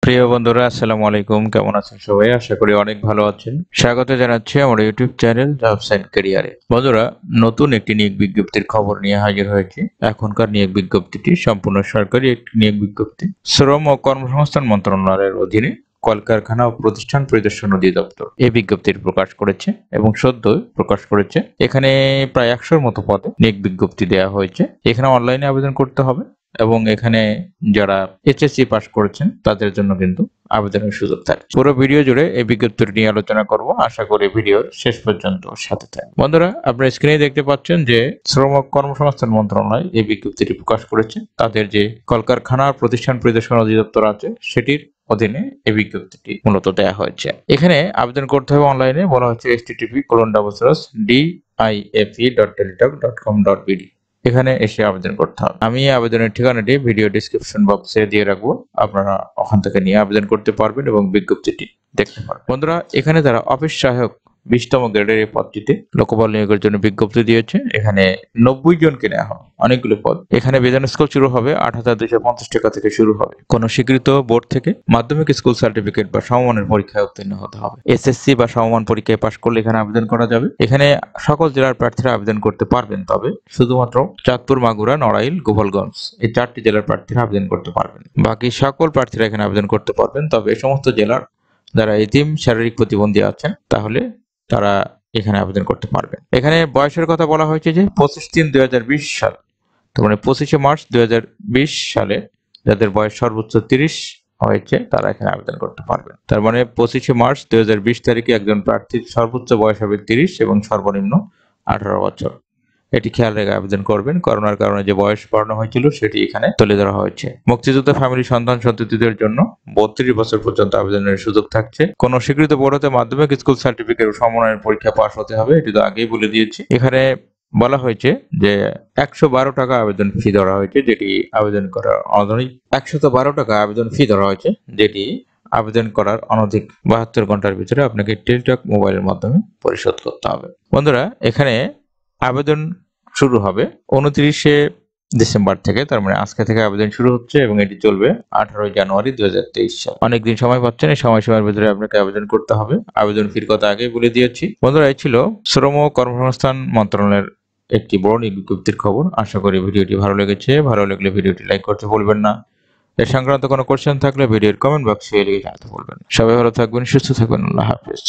প্রিয় বন্ধুরা, আসসালামু আলাইকুম। কেমন আছেন সবাই? আশা করি অনেক ভালো আছেন। স্বাগত জানাচ্ছি আমার ইউটিউব চ্যানেল জবস এন্ড ক্যারিয়ারে। বন্ধুরা, নতুন একটি নিয়োগ বিজ্ঞপ্তির খবর নিয়ে হাজির হয়েছি। এখনকার নিয়োগ বিজ্ঞপ্তিটি সম্পূর্ণ সরকারি একটি নিয়োগ বিজ্ঞপ্তি। শ্রম ও কর্মসংস্থান মন্ত্রণালয়ের অধীনে কলকারখানা ও প্রতিষ্ঠান পরিদর্শন অধিদপ্তর এই বিজ্ঞপ্তির প্রকাশ করেছে এবং সদ্যই প্রকাশ করেছে। এখানে প্রায় 100-র মতো পদে নিয়োগ বিজ্ঞপ্তি দেওয়া হয়েছে। এখানে অনলাইনে আবেদন করতে হবে এবং এখানে যারা এইচএসসি পাস করেছেন তাদের জন্য কিন্তু আবেদনের সুযোগ থাকে। পুরো ভিডিও জুড়ে এই বিজ্ঞপ্তিটি নিয়ে আলোচনা করব। আশা করি ভিডিওর শেষ পর্যন্ত সাথে থাকবেন। বন্ধুরা, আপনারা স্ক্রিনে দেখতে পাচ্ছেন যে শ্রম ও কর্মসংস্থান মন্ত্রণালয় এই বিজ্ঞপ্তিটি প্রকাশ করেছে। তাদের যে কলকারখানা প্রতিষ্ঠান পরিদর্শন অধিদপ্তর আছে সেটির অধীনে এই বিজ্ঞপ্তিটি মূলত দেওয়া হয়েছে। এখানে আবেদন করতে হবে অনলাইনে। বলা হচ্ছে http://dife.teletalk.com.bd এখানে এসে আবেদন করতে হবে। আমি আবেদনের ঠিকানাটি ভিডিও ডেসক্রিপশন বক্সে দিয়ে রাখবো। আপনারা ওখান থেকে নিয়ে আবেদন করতে পারবেন এবং বিজ্ঞপ্তিটি দেখতে পারবেন। বন্ধুরা, এখানে যারা অফিস সহায়ক 20তম গ্রেডের এই পদটিতে লোকবল নিয়োগের জন্য বিজ্ঞপ্তি দিয়েছে। এখানে 90 জনকে নেওয়া হবে, অনেকগুলো পদ। এখানে বেতন স্কেল শুরু হবে 8,250 টাকা থেকে শুরু হবে। কোন স্বীকৃত বোর্ড থেকে মাধ্যমিক স্কুল সার্টিফিকেট বা সমমানের পরীক্ষায় উত্তীর্ণ হতে হবে। এসএসসি বা সমমান পরীক্ষায় পাশ করলে এখানে আবেদন করা যাবে। এখানে সকল জেলার প্রার্থীরা আবেদন করতে পারবেন, তবে শুধুমাত্র চাঁদপুর, মাগুরা, নড়াইল, গোপালগঞ্জ এই 4টি জেলার প্রার্থীরা আবেদন করতে পারবেন। বাকি সকল প্রার্থীরা এখানে আবেদন করতে পারবেন, তবে এই সমস্ত জেলার যারা এতিম, শারীরিক প্রতিবন্ধী আছেন তাহলে তারা এখানে আবেদন করতে পারবেন। এখানে বয়সের কথা বলা হয়েছে যে 25/3/2020 সাল, তার মানে 25শে মার্চ 2020 সালে যাদের বয়স সর্বোচ্চ 30 হয়েছে তারা এখানে আবেদন করতে পারবেন। তার মানে 25শে মার্চ 2020 তারিখে একজন প্রার্থীর সর্বোচ্চ বয়স হবে 30 এবং সর্বনিম্ন 18 বছর। এটি খেয়াল রেখে আবেদন করবেন। করোনার কারণে যে বয়স বাড়ানো হয়েছিল সেটি এখানে তুলে ধরা হয়েছে। মুক্তিযোদ্ধা ফ্যামিলি সন্তান সন্ততিদের জন্য 32 বছর পর্যন্ত আবেদনের সুযোগ থাকছে। কোন স্বীকৃত বোর্ড হতে মাধ্যমিক স্কুল সার্টিফিকেট ও সমমানের পরীক্ষা পাস হতে হবে, এটি তো আগেই বলে দিয়েছি। এখানে বলা হয়েছে যে 112 টাকা আবেদন ফি ধরা হয়েছে, যেটি আবেদন করার অনধিক 112 টাকা আবেদন ফি ধরা হয়েছে, যেটি আবেদন করার অনধিক 72 ঘন্টার ভিতরে আপনাকে টেলিটক মোবাইলের মাধ্যমে পরিশোধ করতে হবে। বন্ধুরা, এখানে আবেদন শুরু হবে 29শে ডিসেম্বর থেকে, তার মানে আজকে থেকে আবেদন শুরু হচ্ছে এবং এটি চলবে 18 জানুয়ারি 2023 সাল। অনেকদিন সময় পাচ্ছেন, এই সময়ের ভিতরে আপনাকে আবেদন করতে হবে। আবেদন ফির কথা আগে বলে দিয়েছি। বন্ধুরা, এই ছিল শ্রম ও কর্মসংস্থান মন্ত্রণালয়ের একটি বড় নিয়োগ বিজ্ঞপ্তির খবর। আশা করি ভিডিওটি ভালো লেগেছে। ভালো লাগলে ভিডিওটি লাইক করতে ভুলবেন না। এর সংক্রান্ত কোনো কোশ্চেন থাকলে ভিডিওর কমেন্ট বক্সে লিখে জানাতে ভুলবেন না। সবাই ভালো থাকবেন, সুস্থ থাকবেন। আল্লাহ হাফেজ।